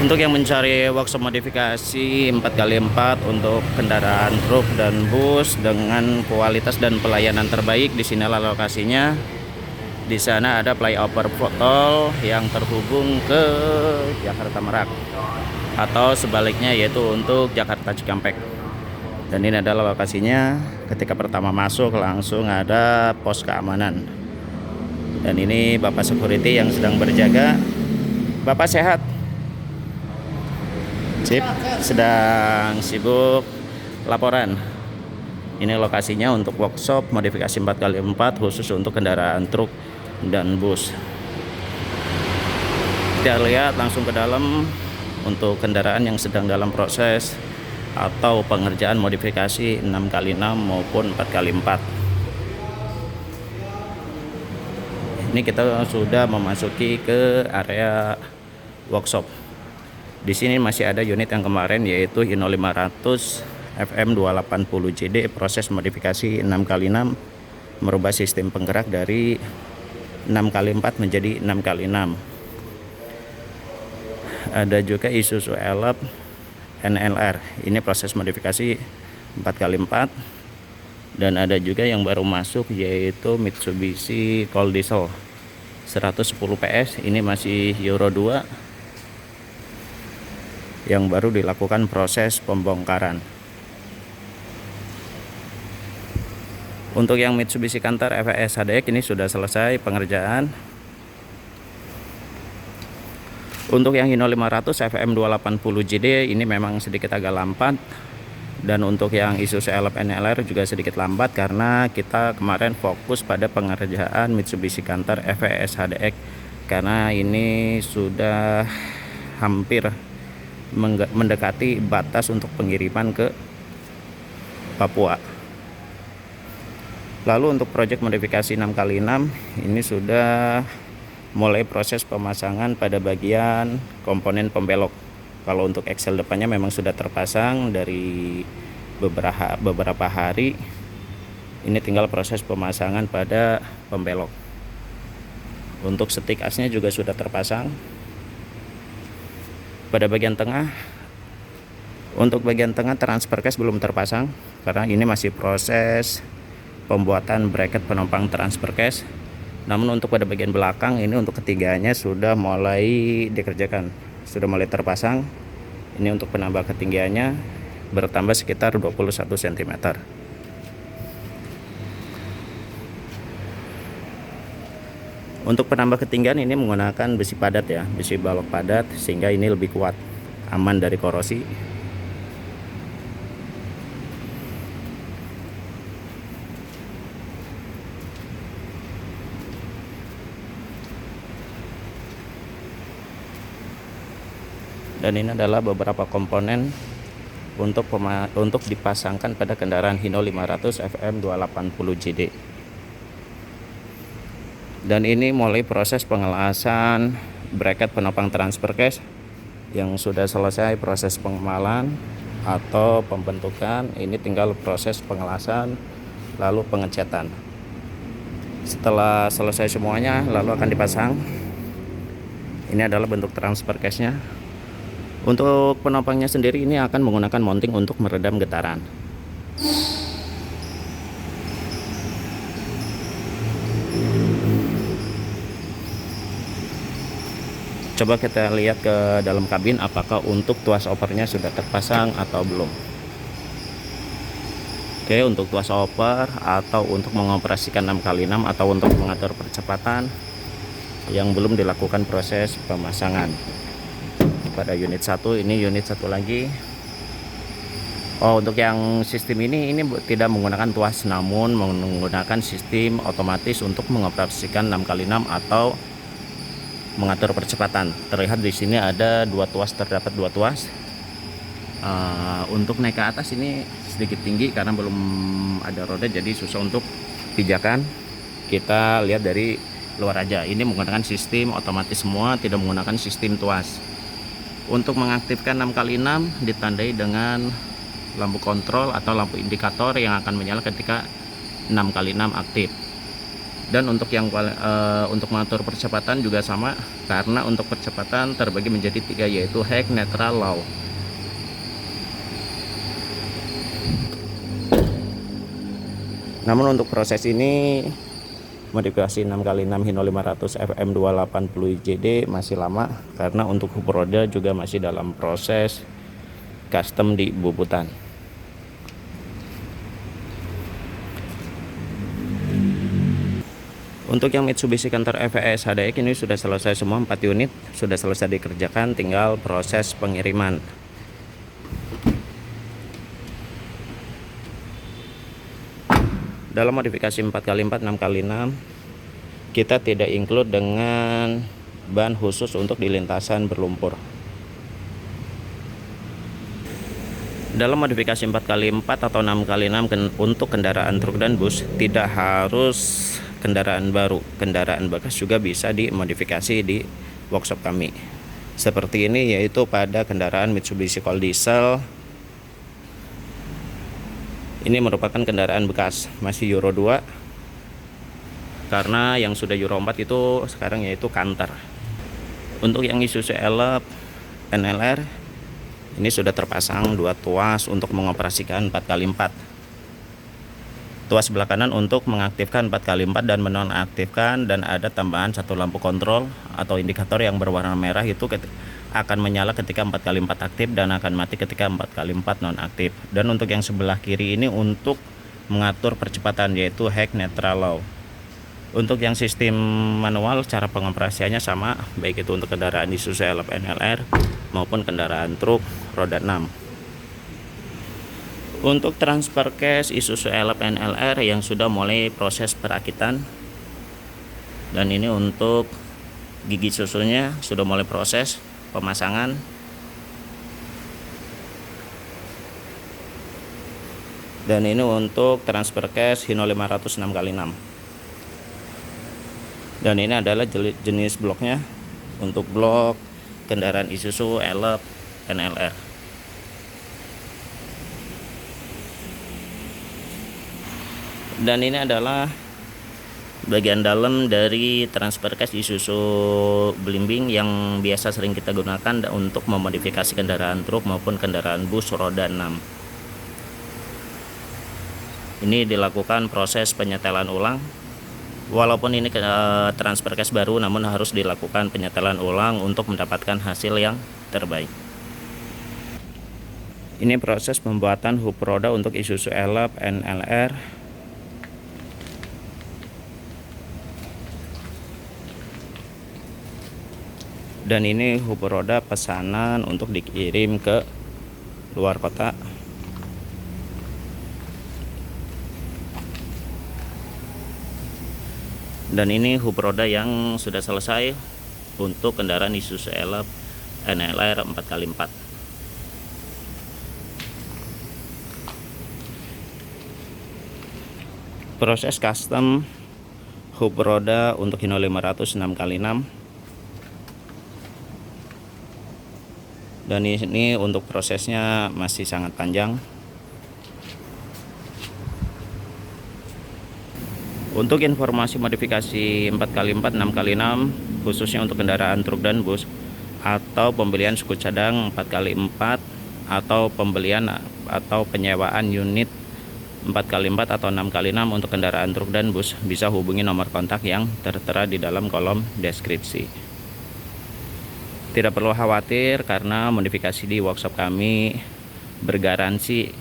Untuk yang mencari workshop modifikasi 4x4 untuk kendaraan truk dan bus dengan kualitas dan pelayanan terbaik, di sinilah lokasinya. Di sana ada flyover tol yang terhubung ke Jakarta Merak atau sebaliknya, yaitu untuk Jakarta Cikampek. Dan ini adalah lokasinya. Ketika pertama masuk langsung ada pos keamanan. Dan ini Bapak security yang sedang berjaga. Bapak sehat? Sip, sedang sibuk laporan. Ini lokasinya untuk workshop modifikasi 4x4 khusus untuk kendaraan truk dan bus. Kita lihat langsung ke dalam untuk kendaraan yang sedang dalam proses atau pengerjaan modifikasi 6x6 maupun 4x4. Ini kita sudah memasuki ke area workshop. Di sini masih ada unit yang kemarin, yaitu Hino 500 FM 280 JD, proses modifikasi 6x6, merubah sistem penggerak dari 6x4 menjadi 6x6. Ada juga Isuzu Elf NLR, ini proses modifikasi 4x4. Dan ada juga yang baru masuk, yaitu Mitsubishi Cold Diesel 110 PS, ini masih Euro 2 yang baru dilakukan proses pembongkaran. Untuk yang Mitsubishi Canter FS HDX ini sudah selesai pengerjaan. Untuk yang Hino 500 FM 280 JD ini memang sedikit agak lambat. Dan untuk yang Isuzu Elf NLR juga sedikit lambat karena kita kemarin fokus pada pengerjaan Mitsubishi Canter FS HDX, karena ini sudah hampir mendekati batas untuk pengiriman ke Papua. Lalu untuk proyek modifikasi 6x6 ini sudah mulai proses pemasangan pada bagian komponen pembelok. Kalau untuk axle depannya memang sudah terpasang dari beberapa hari. Ini tinggal proses pemasangan pada pembelok. Untuk setik asnya juga sudah terpasang. Pada bagian tengah, untuk bagian tengah transfer case belum terpasang karena ini masih proses pembuatan bracket penumpang transfer case. Namun untuk pada bagian belakang ini untuk ketiganya sudah mulai dikerjakan, sudah mulai terpasang. Ini untuk penambah ketinggiannya bertambah sekitar 21 cm. Untuk penambah ketinggian ini menggunakan besi padat ya, besi balok padat, sehingga ini lebih kuat, aman dari korosi. Dan ini adalah beberapa komponen untuk dipasangkan pada kendaraan Hino 500 FM 280 JD. Dan ini mulai proses pengelasan bracket penopang transfer case yang sudah selesai proses pengemalan atau pembentukan. Ini tinggal proses pengelasan lalu pengecatan. Setelah selesai semuanya lalu akan dipasang. Ini adalah bentuk transfer case nya. Untuk penopangnya sendiri ini akan menggunakan mounting untuk meredam getaran. Coba kita lihat ke dalam kabin apakah untuk tuas opernya sudah terpasang atau belum. Oke, untuk tuas oper atau untuk mengoperasikan 6x6 atau untuk mengatur percepatan yang belum dilakukan proses pemasangan. Pada unit 1 ini unit 1 lagi. Untuk yang sistem ini tidak menggunakan tuas, namun menggunakan sistem otomatis untuk mengoperasikan 6x6 atau mengatur percepatan. Terlihat di sini ada terdapat dua tuas. Untuk naik ke atas ini sedikit tinggi karena belum ada roda, jadi susah untuk pijakan. Kita lihat dari luar aja. Ini menggunakan sistem otomatis semua, tidak menggunakan sistem tuas. Untuk mengaktifkan 6x6 ditandai dengan lampu kontrol atau lampu indikator yang akan menyala ketika 6x6 aktif. Dan untuk untuk mengatur percepatan juga sama, karena untuk percepatan terbagi menjadi 3, yaitu high, neutral, low. Namun untuk proses ini modifikasi 6x6 Hino 500 FM 280 IJD masih lama, karena untuk hub roda juga masih dalam proses custom di bubutan. Untuk yang Mitsubishi Canter EVS HDX ini sudah selesai semua, 4 unit sudah selesai dikerjakan, tinggal proses pengiriman. Dalam modifikasi 4x4 6x6 kita tidak include dengan ban khusus untuk di lintasan berlumpur. Dalam modifikasi 4x4 atau 6x6 untuk kendaraan truk dan bus tidak harus kendaraan baru, kendaraan bekas juga bisa dimodifikasi di workshop kami. Seperti ini, yaitu pada kendaraan Mitsubishi Colt Diesel. Ini merupakan kendaraan bekas, masih Euro 2, karena yang sudah Euro 4 itu sekarang yaitu Canter. Untuk yang Isuzu Elf NLR ini sudah terpasang 2 tuas untuk mengoperasikan 4x4. Tuas sebelah kanan untuk mengaktifkan 4x4 dan menonaktifkan, dan ada tambahan 1 lampu kontrol atau indikator yang berwarna merah, itu akan menyala ketika 4x4 aktif dan akan mati ketika 4x4 nonaktif. Dan untuk yang sebelah kiri ini untuk mengatur percepatan, yaitu high, neutral, low. Untuk yang sistem manual cara pengoperasiannya sama, baik itu untuk kendaraan Isuzu Elf NLR maupun kendaraan truk roda 6. Untuk transfer case Isuzu Elf NLR yang sudah mulai proses perakitan, dan ini untuk gigi susunya sudah mulai proses pemasangan. Dan ini untuk transfer case Hino 500 6x6. Dan ini adalah jenis bloknya untuk blok kendaraan Isuzu Elf NLR. Dan ini adalah bagian dalam dari transfer case Isuzu Belimbing yang biasa sering kita gunakan untuk memodifikasi kendaraan truk maupun kendaraan bus roda 6. Ini dilakukan proses penyetelan ulang. Walaupun ini transfer case baru, namun harus dilakukan penyetelan ulang untuk mendapatkan hasil yang terbaik. Ini proses pembuatan hub roda untuk Isuzu Elf NLR. Dan ini hub roda pesanan untuk dikirim ke luar kota. Dan ini hub roda yang sudah selesai untuk kendaraan Isuzu Elf NLR 4x4. Proses custom hub roda untuk Hino 500 6x6. Dan ini untuk prosesnya masih sangat panjang. Untuk informasi modifikasi 4x4 6x6 khususnya untuk kendaraan truk dan bus, atau pembelian suku cadang 4x4, atau pembelian atau penyewaan unit 4x4 atau 6x6 untuk kendaraan truk dan bus, bisa hubungi nomor kontak yang tertera di dalam kolom deskripsi. Tidak perlu khawatir karena modifikasi di workshop kami bergaransi